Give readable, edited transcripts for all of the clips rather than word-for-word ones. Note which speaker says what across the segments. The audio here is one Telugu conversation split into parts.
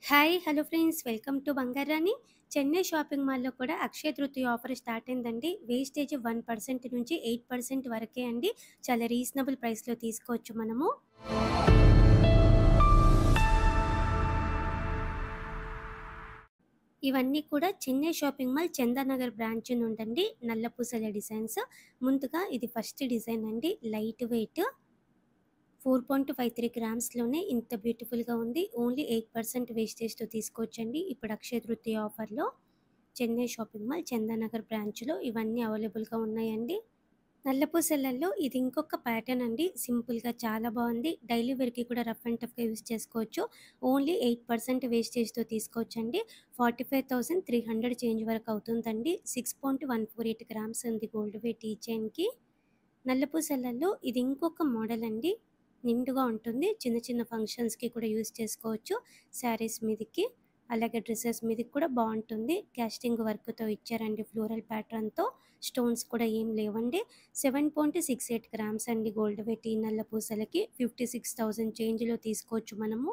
Speaker 1: Hi! Hello friends. Welcome to Bangarani. Chennai shopping మాల్‌లో కూడా అక్షయ తృతీయ ఆఫర్ స్టార్ట్ అయిందండి. వేస్టేజ్ 1% నుంచి 8% వరకే అండి. చాలా రీజనబుల్ ప్రైస్‌లో తీసుకోవచ్చు మనము. ఇవన్నీ కూడా Chennai shopping mall Chandanagar branch నుండండి. నల్లపూసల డిజైన్స్. ముందుగా ఇది ఫస్ట్ డిజైన్ అండి. లైట్ వెయిట్ 4.53 గ్రామ్స్‌లోనే ఇంత బ్యూటిఫుల్‌గా ఉంది. ఓన్లీ 8% వేస్టేజ్‌తో తీసుకోవచ్చండి. ఇప్పుడు అక్షయ తృతీయ ఆఫర్‌లో చెన్నై షాపింగ్ మాల్ చందానగర్ బ్రాంచ్‌లో ఇవన్నీ అవైలబుల్‌గా ఉన్నాయండి. నల్లపూసలల్లో ఇది ఇంకొక ప్యాటర్న్ అండి. సింపుల్‌గా చాలా బాగుంది. డైలీ వేర్‌కి కూడా రఫ్ అండ్ టఫ్‌గా యూజ్ చేసుకోవచ్చు. ఓన్లీ 8% వేస్టేజ్‌తో తీసుకోవచ్చండి. 45,300 చేంజ్ వరకు అవుతుందండి. 6.148 గ్రామ్స్ ఉంది గోల్డ్ వెయిట్ ఈ చైన్‌కి. నల్లపూసలలో ఇది ఇంకొక మోడల్ అండి. నిండుగా ఉంటుంది. చిన్న చిన్న ఫంక్షన్స్‌కి కూడా యూజ్ చేసుకోవచ్చు. శారీస్ మీదకి, అలాగే డ్రెసెస్ మీదకి కూడా బావుంటుంది. కాస్టింగ్ వర్క్‌తో ఇచ్చారండి ఫ్లోరల్ ప్యాటర్న్‌తో. స్టోన్స్ కూడా ఏం లేవండి. 7.68 గ్రామ్స్ అండి గోల్డ్ వెయిట్ ఈ నల్ల పూసలకి. 56,000 చేంజ్‌లో తీసుకోవచ్చు మనము.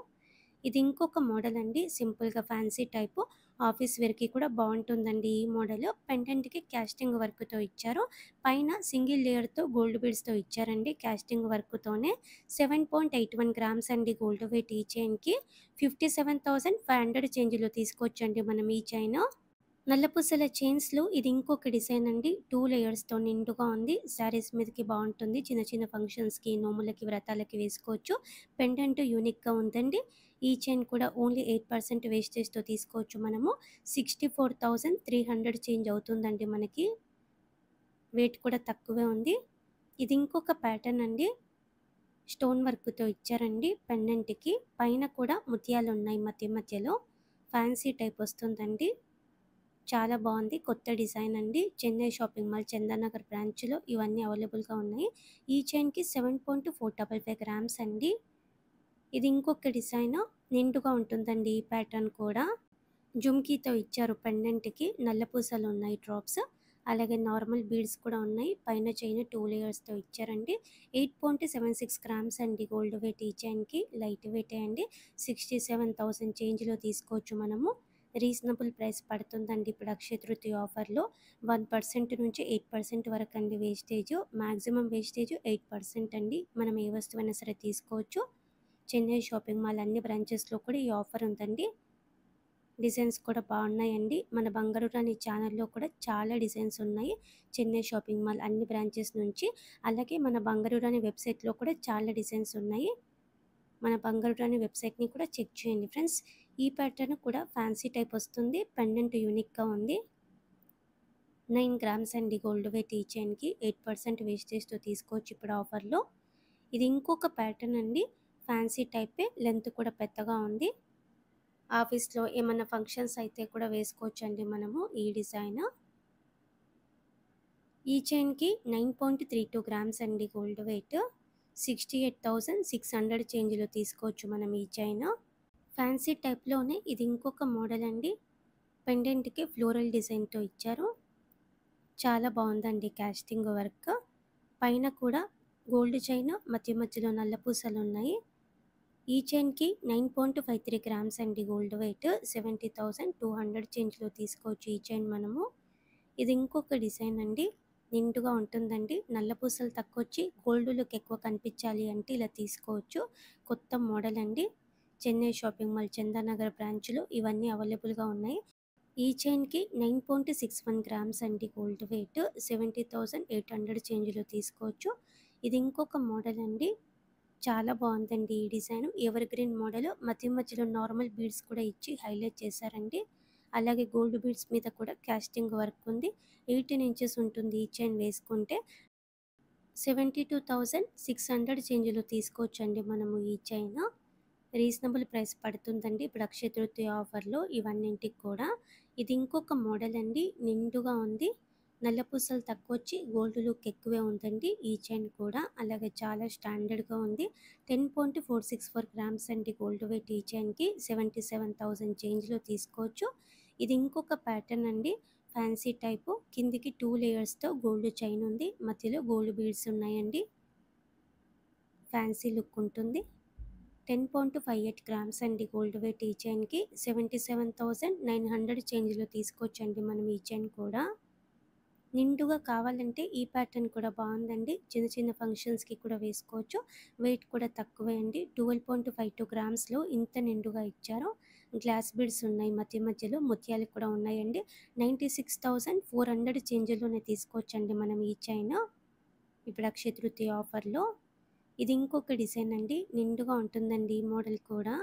Speaker 1: ఇది ఇంకొక మోడల్ అండి. సింపుల్‌గా ఫ్యాన్సీ టైపు. ఆఫీస్ వేర్‌కి కూడా బావుంటుందండి ఈ మోడల్. పెండెంట్‌కి కాస్టింగ్ వర్క్‌తో ఇచ్చారు. పైన సింగిల్ లేయర్‌తో గోల్డ్ బీడ్స్‌తో ఇచ్చారండి. కాస్టింగ్ వర్క్‌తోనే 7.81 గ్రామ్స్ అండి గోల్డ్ వెయిట్ ఈ చైన్‌కి. 57,500 చేంజ్‌లో తీసుకోవచ్చండి మనం ఈ చైను. నల్లపూసల చైన్స్‌లో ఇది ఇంకొక డిజైన్ అండి. 2 లేయర్స్‌తో నిండుగా ఉంది. శారీస్ మీదకి బావుంటుంది. చిన్న చిన్న ఫంక్షన్స్‌కి, నోములకి, వ్రతాలకి వేసుకోవచ్చు. పెండెంట్ యూనిక్‌గా ఉందండి. ఈ చైన్ కూడా ఓన్లీ 8% వేస్టేజ్‌తో తీసుకోవచ్చు మనము. 64,300 చేంజ్ అవుతుందండి మనకి. వెయిట్ కూడా తక్కువే ఉంది. ఇది ఇంకొక ప్యాటర్న్ అండి. స్టోన్ వర్క్‌తో ఇచ్చారండి పెండెంట్‌కి. పైన కూడా ముత్యాలున్నాయి మధ్య మధ్యలో. ఫ్యాన్సీ టైప్ వస్తుందండి. చాలా బాగుంది. కొత్త డిజైన్ అండి. చెన్నై షాపింగ్ మాల్ చందానగర్ బ్రాంచ్‌లో ఇవన్నీ అవైలబుల్‌గా ఉన్నాయి. ఈ చైన్‌కి 7.455 గ్రామ్స్ అండి. ఇది ఇంకొక డిజైన్. నిండుగా ఉంటుందండి ఈ ప్యాటర్న్ కూడా. జుమ్కీతో ఇచ్చారు పెండెంట్‌కి. నల్ల పూసలు ఉన్నాయి డ్రాప్స్. అలాగే నార్మల్ బీడ్స్ కూడా ఉన్నాయి. పైన చైన్ 2 లేయర్స్‌తో ఇచ్చారండి. 8.76 గ్రామ్స్ అండి గోల్డ్ వెయిట్ ఈ చైన్‌కి. లైట్ వెయిటే అండి. 67,000 చేంజ్‌లో తీసుకోవచ్చు మనము. రీజనబుల్ ప్రైస్ పడుతుందండి ఇప్పుడు అక్షయ తృతీయ ఆఫర్‌లో. 1% నుంచి 8% వరకండి వేస్టేజ్. మాక్సిమం వేస్టేజ్ 8% అండి. మనం ఏ వస్తువైనా సరే తీసుకోవచ్చు. చెన్నై షాపింగ్ మాల్ అన్ని బ్రాంచెస్‌లో కూడా ఈ ఆఫర్ ఉందండి. డిజైన్స్ కూడా బాగున్నాయండి. మన బంగారు రాణి ఛానల్‌లో కూడా చాలా డిజైన్స్ ఉన్నాయి. చెన్నై షాపింగ్ మాల్ అన్ని బ్రాంచెస్ నుంచి. అలాగే మన బంగారు రాణి వెబ్‌సైట్‌లో కూడా చాలా డిజైన్స్ ఉన్నాయి. మన బంగారు రాణి వెబ్‌సైట్‌ని కూడా చెక్ చేయండి ఫ్రెండ్స్. ఈ ప్యాటర్న్ కూడా ఫ్యాన్సీ టైప్ వస్తుంది. పెండెంట్ యూనిక్‌గా ఉంది. 9 గ్రామ్స్ అండి గోల్డ్ వెయిట్ ఈ చైన్‌కి. 8% వేస్టేజ్‌తో తీసుకోవచ్చు ఇప్పుడు ఆఫర్‌లో. ఇది ఇంకొక ప్యాటర్న్ అండి. ఫ్యాన్సీ టైపే. లెంత్ కూడా పెద్దగా ఉంది. ఆఫీస్‌లో ఏమన్నా ఫంక్షన్స్ అయితే కూడా వేసుకోవచ్చండి మనము ఈ డిజైన్. ఈ చైన్‌కి 9.32 గ్రామ్స్ అండి గోల్డ్ వెయిట్. 68,600 చేంజ్‌లో తీసుకోవచ్చు మనం ఈ చైన్. ఫ్యాన్సీ టైప్‌లోనే ఇది ఇంకొక మోడల్ అండి. పెండెంట్‌కి ఫ్లోరల్ డిజైన్‌తో ఇచ్చారు. చాలా బాగుందండి కాస్టింగ్ వర్క్. పైన కూడా గోల్డ్ చైన్, మధ్య మధ్యలో నల్ల పూసలున్నాయి. ఈ చైన్‌కి 9.53 గ్రామ్స్ అండి గోల్డ్ వెయిట్. 70,200 చేంజ్‌లో తీసుకోవచ్చు ఈ చైన్ మనము. ఇది ఇంకొక డిజైన్ అండి. నిండుగా ఉంటుందండి. నల్ల పూసలు తక్కువొచ్చి గోల్డ్ లుక్ ఎక్కువ కనిపించాలి అంటే ఇలా తీసుకోవచ్చు. కొత్త మోడల్ అండి. చెన్నై షాపింగ్ మాల్ చందానగర్ బ్రాంచ్‌లో ఇవన్నీ అవైలబుల్‌గా ఉన్నాయి. ఈ చైన్‌కి 9.61 గ్రామ్స్ అండి గోల్డ్ వెయిట్. 70,800 చేంజ్‌లో తీసుకోవచ్చు. ఇది ఇంకొక మోడల్ అండి. చాలా బాగుందండి ఈ డిజైన్. Ever green model. మధ్య మధ్యలో నార్మల్ బీడ్స్ కూడా ఇచ్చి హైలైట్ చేశారండి. అలాగే గోల్డ్ బీడ్స్ మీద కూడా కాస్టింగ్ వర్క్ ఉంది. 18 ఇంచెస్ ఉంటుంది ఈ చైన్ వేసుకుంటే. 72,600 చేంజ్‌లో తీసుకోవచ్చండి మనము ఈ చైన్. రీజనబుల్ ప్రైస్ పడుతుందండి ఇప్పుడు అక్షయ తృతీయ ఆఫర్‌లో ఇవన్నింటికి కూడా. ఇది ఇంకొక మోడల్ అండి. నిండుగా ఉంది. నల్ల పూసలు తక్కువొచ్చి గోల్డ్ లుక్ ఎక్కువే ఉందండి ఈ చైన్ కూడా. అలాగే చాలా స్టాండర్డ్‌గా ఉంది. 10.464 గ్రామ్స్ అండి గోల్డ్ వెయిట్ ఈ చైన్‌కి. 77,000 చేంజ్‌లో తీసుకోవచ్చు. ఇది ఇంకొక ప్యాటర్న్ అండి. Fancy type. కిందికి 2 లేయర్స్‌తో గోల్డ్ చైన్ ఉంది. మధ్యలో గోల్డ్ బీడ్స్ ఉన్నాయండి. ఫ్యాన్సీ లుక్ ఉంటుంది. 10.58 గ్రామ్స్ అండి గోల్డ్ వెయిట్ ఈ చైన్‌కి 77,900 చేంజ్‌లో తీసుకోవచ్చండి మనం ఈ చైన్ కూడా. నిండుగా కావాలంటే ఈ ప్యాటర్న్ కూడా బాగుందండి. చిన్న చిన్న ఫంక్షన్స్‌కి కూడా వేసుకోవచ్చు. వెయిట్ కూడా తక్కువే అండి. 12.52 గ్రామ్స్‌లో ఇంత నిండుగా ఇచ్చారు. గ్లాస్ బీడ్స్ ఉన్నాయి మధ్య మధ్యలో. ముత్యాలు కూడా ఉన్నాయండి. 96,400 చేంజ్‌లోనే తీసుకోవచ్చండి మనం ఈ చైన్. ఇప్పుడు అక్షయ తృతీయ ఆఫర్‌లో. ఇది ఇంకొక డిజైన్ అండి. నిండుగా ఉంటుందండి ఈ మోడల్ కూడా.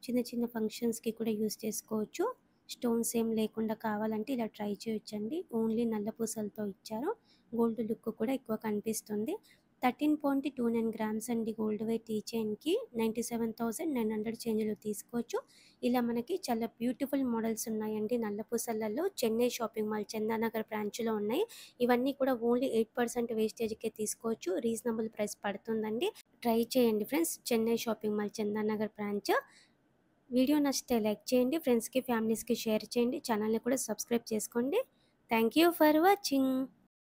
Speaker 1: చిన్న చిన్న ఫంక్షన్స్‌కి కూడా యూజ్ చేసుకోవచ్చు. స్టోన్స్ ఏం లేకుండా కావాలంటే ఇలా ట్రై చేయొచ్చండి. ఓన్లీ నల్ల పూసలతో ఇచ్చారు. గోల్డ్ లుక్ కూడా ఎక్కువ కనిపిస్తుంది. 13.29 గ్రామ్స్ అండి గోల్డ్ వెయిట్ ఈ చైన్‌కి 97,900 చేంజ్‌లో తీసుకోవచ్చు. ఇలా మనకి చాలా బ్యూటిఫుల్ మోడల్స్ ఉన్నాయండి నల్ల పూసలలో. చెన్నై షాపింగ్ మాల్ చందానగర్ బ్రాంచ్‌లో ఉన్నాయి. ఇవన్నీ కూడా ఓన్లీ 8% వేస్టేజ్‌కే తీసుకోవచ్చు. రీజనబుల్ ప్రైస్ పడుతుందండి. ట్రై చేయండి friends. Chennai shopping mall Chandanagar branch. Video నచ్చితే లైక్ చేయండి. ఫ్రెండ్స్‌కి, ఫ్యామిలీస్‌కి షేర్ చేయండి. ఛానల్‌ని కూడా సబ్స్క్రైబ్ చేసుకోండి. Thank you for watching.